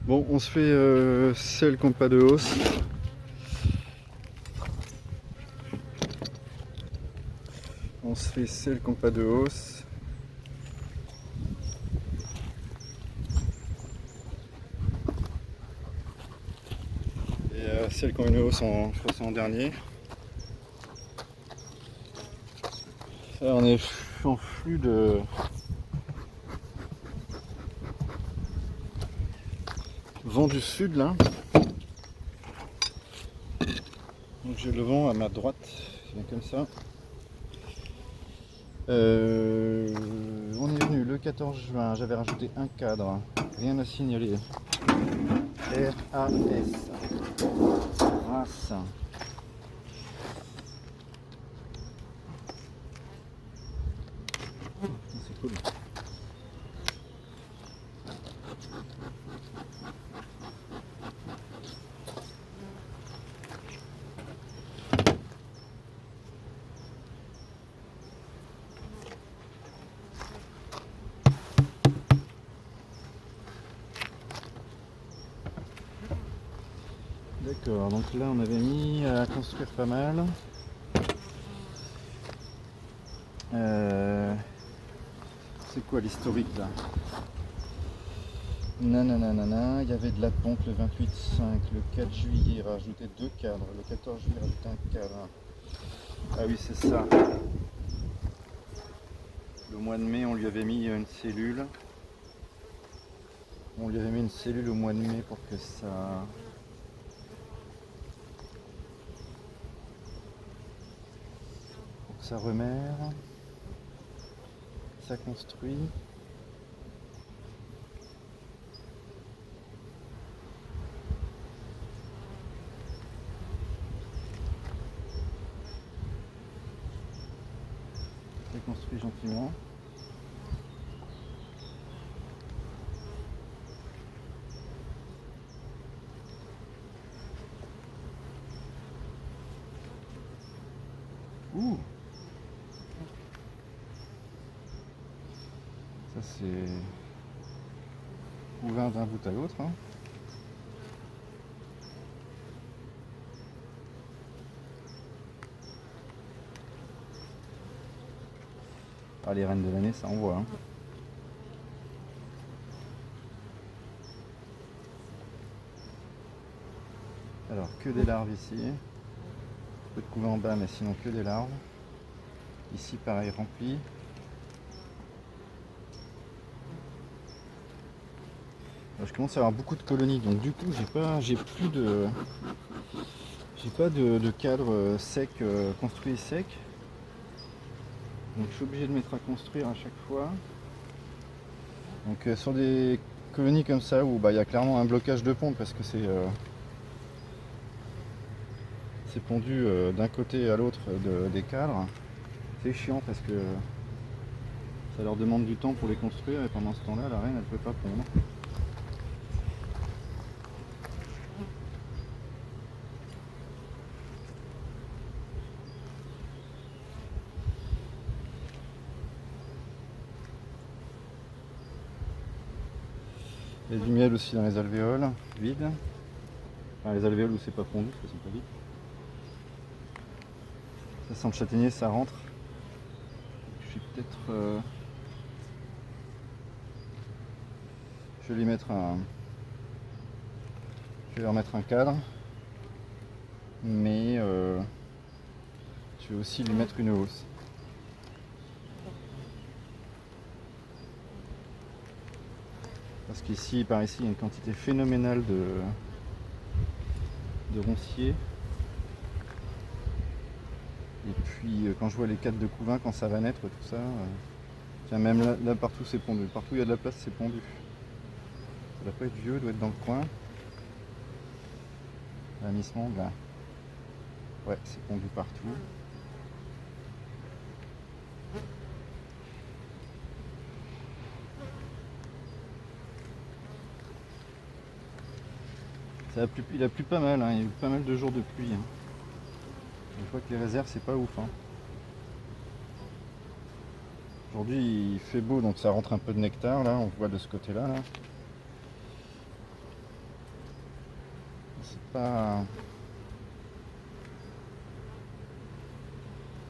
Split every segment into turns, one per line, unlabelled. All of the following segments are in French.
Bon, on se fait celle qui n'ont pas de hausse. On se fait celles qui n'ont pas de hausse. Et celles qui ont une hausse, je crois que c'est en dernier. Ça, on est en flux de vent du sud là. Donc j'ai le vent à ma droite, qui vient comme ça. On est venu le 14 juin, j'avais rajouté un cadre, rien à signaler. RAS. Race. C'est cool. D'accord, donc là on avait mis à construire pas mal. C'est quoi l'historique là? Nanana, il y avait de la pompe le 28-5, le 4 juillet il rajoutait 2 cadres, le 14 juillet il rajoutait un cadre. Ah oui c'est ça. Le mois de mai on lui avait mis une cellule. On lui avait mis une cellule au mois de mai pour que ça remère, ça construit. Ça construit gentiment. Ouh! Ça c'est ouvert d'un bout à l'autre. Hein. Ah, les reines de l'année, ça envoie. Hein. Alors, que des larves ici. Un peu de couver en bas, mais sinon que des larves. Ici, pareil, rempli. Alors, je commence à avoir beaucoup de colonies, donc du coup, j'ai pas de cadre sec, construit sec. Donc, je suis obligé de mettre à construire à chaque fois. Donc, sur des colonies comme ça où il y a clairement un blocage de pompe parce que c'est pondu d'un côté à l'autre des cadres. C'est chiant parce que ça leur demande du temps pour les construire et pendant ce temps-là, la reine elle peut pas pondre. Il y a du miel aussi dans les alvéoles vides. Enfin, les alvéoles où c'est pas pondu parce que c'est pas vide. Ça sent le châtaignier, ça rentre. Je vais peut-être. Je vais lui mettre un. Je vais leur mettre un cadre. Mais je vais aussi lui mettre une hausse. Parce qu'ici, par ici, il y a une quantité phénoménale de ronciers. Et puis quand je vois les cadres de couvain, quand ça va naître, tout ça. Tiens, même là partout c'est pondu. Partout où il y a de la place, c'est pondu. Ça doit pas être vieux, doit être dans le coin. La Miss Monde, là. Ouais, c'est pondu partout. Il a plu pas mal, hein. Il y a eu pas mal de jours de pluie. Hein. Je vois que les réserves, c'est pas ouf. Hein. Aujourd'hui, il fait beau, donc ça rentre un peu de nectar, là, on voit de ce côté-là. Là. c'est pas...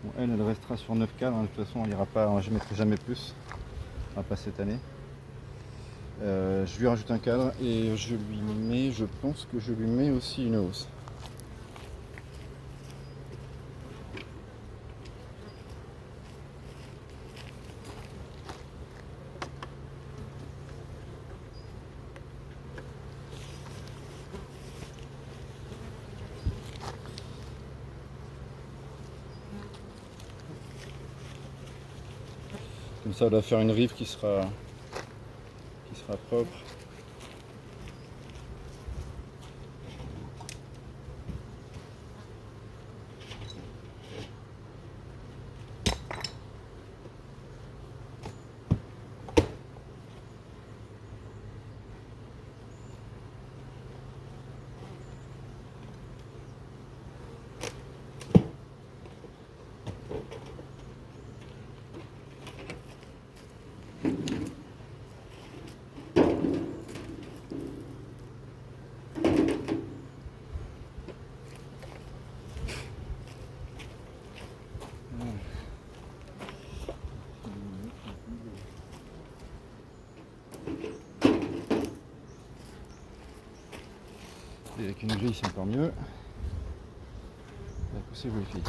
Bon, elle restera sur 9 cadres, hein. De toute façon elle ira pas, je mettrai jamais plus, enfin, pas cette année. Je lui rajoute un cadre et je lui mets, je pense que je lui mets aussi une hausse. Comme ça, on va faire une rive qui sera propre. Et avec une grille c'est encore mieux. Poussez-vous les filles.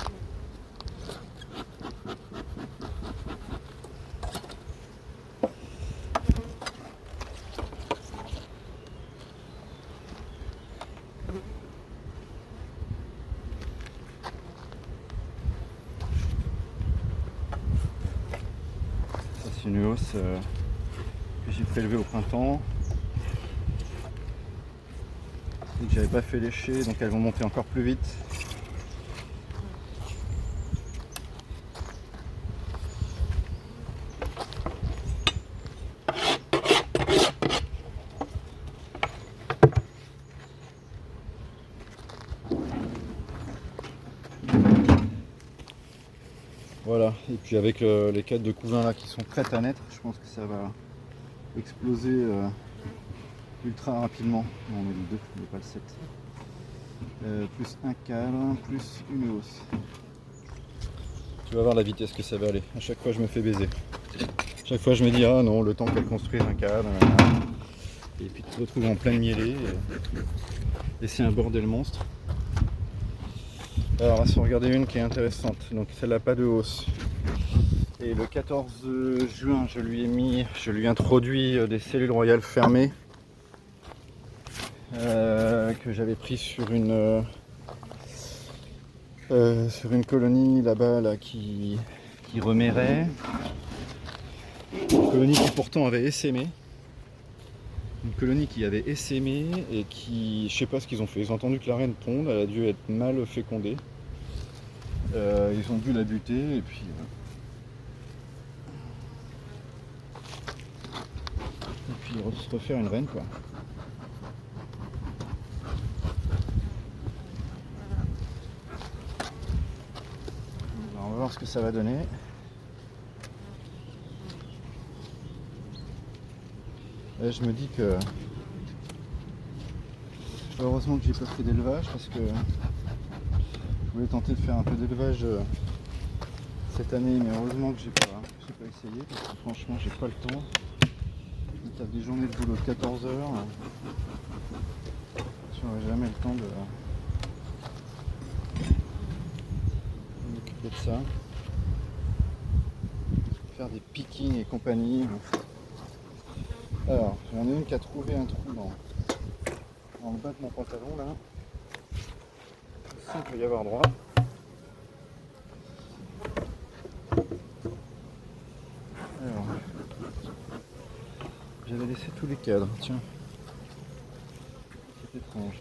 Ça c'est une hausse que j'ai prélevée au printemps. Et que j'avais pas fait lécher, donc elles vont monter encore plus vite. Voilà, et puis avec les cadres de couvain là qui sont prêtes à naître, je pense que ça va exploser ultra rapidement. Non, on met le 2, mais pas le 7. Plus un cadre, plus une hausse. Tu vas voir la vitesse que ça va aller. À chaque fois je me fais baiser. Chaque fois je me dis ah non, le temps qu'elle construise un cadre. Et puis tu te retrouves en pleine mielée. Et c'est un bordel monstre. Alors on va se regarder une qui est intéressante. Donc celle-là pas de hausse. Et le 14 juin je lui ai introduit des cellules royales fermées. Que j'avais pris sur une colonie là-bas là, qui remérait. Une colonie qui pourtant avait essaimé. Une colonie qui avait essaimé et qui, je sais pas ce qu'ils ont fait, ils ont entendu que la reine ponde, elle a dû être mal fécondée. Ils ont dû la buter et puis se refaire une reine quoi. Alors, on va voir ce que ça va donner. Et je me dis que heureusement que j'ai pas fait d'élevage parce que je voulais tenter de faire un peu d'élevage cette année, mais heureusement que j'ai pas essayé parce que franchement j'ai pas le temps. Je me tape des journées de boulot de 14 heures. Je n'aurai jamais le temps de m'occuper de ça. Faire des pickings et compagnie. Alors, j'en ai une qui a trouvé un trou dans le bas de mon pantalon là. Ça, il peut y avoir droit. Alors, j'avais laissé tous les cadres, tiens. C'est étrange.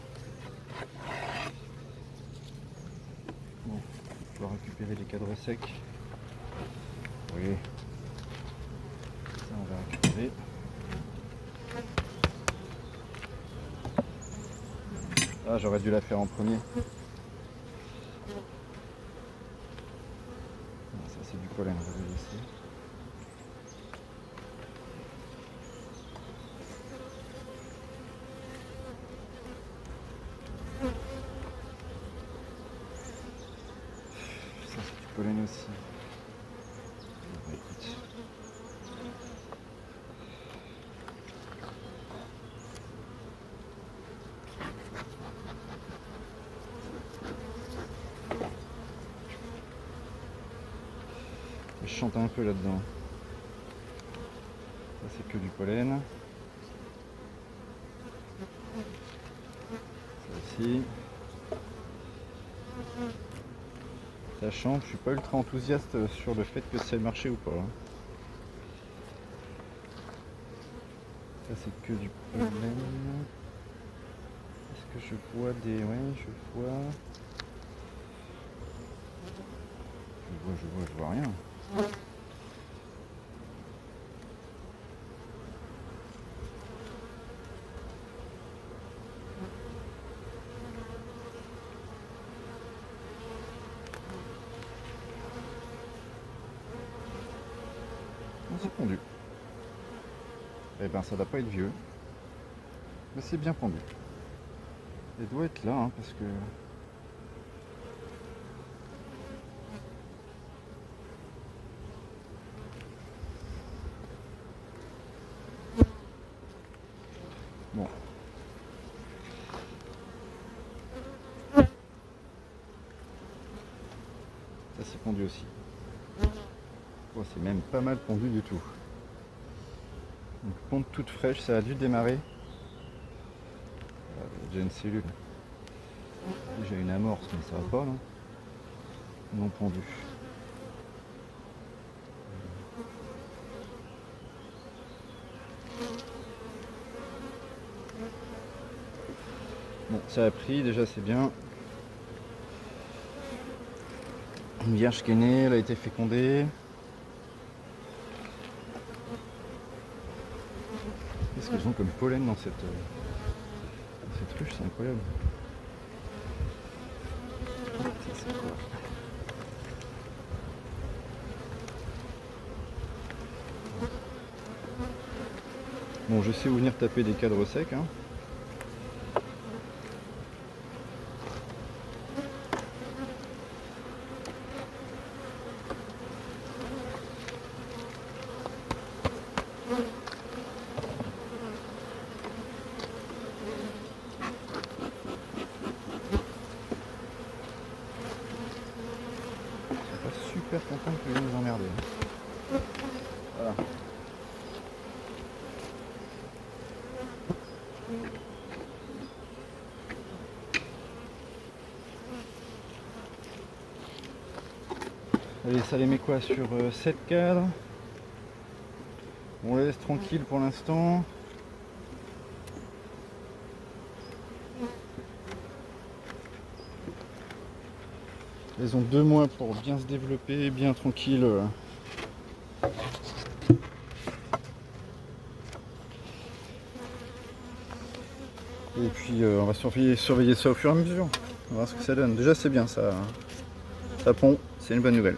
Bon, je dois récupérer les cadres secs. Oui. Ça, on va récupérer. Ah, j'aurais dû la faire en premier. Ah, ça, c'est du pollen, on va le laisser. pollen aussi. Bah, écoute. Je chante un peu là-dedans. Ça c'est que du pollen. Ça aussi. Ça chante, je suis pas ultra enthousiaste sur le fait que ça ait marché ou pas. Ça c'est que du pollen. Est-ce que je vois des... Ouais, je vois... Je vois rien. C'est pondu. Eh ben ça doit pas être vieux. Mais c'est bien pondu. Il doit être là hein, parce que... Bon. Ça c'est pondu aussi. Oh, c'est même pas mal pondu du tout. Donc ponte toute fraîche, ça a dû démarrer. Déjà une cellule. Déjà une amorce, mais ça va pas non. Non pondu. Bon, ça a pris, déjà c'est bien. Une vierge qui est née, elle a été fécondée. Qu'est-ce qu'ils ont comme pollen dans cette ruche, c'est incroyable. Ça, c'est quoi ? Bon, je sais où venir taper des cadres secs. Hein. Super content que je nous emmerder. Voilà. Allez, ça les met quoi sur 7 cadres. On les laisse tranquille pour l'instant. Ils ont 2 mois pour bien se développer, bien tranquille. Et puis on va surveiller ça au fur et à mesure. On va voir ce que ça donne. Déjà c'est bien ça. Ça pond, c'est une bonne nouvelle.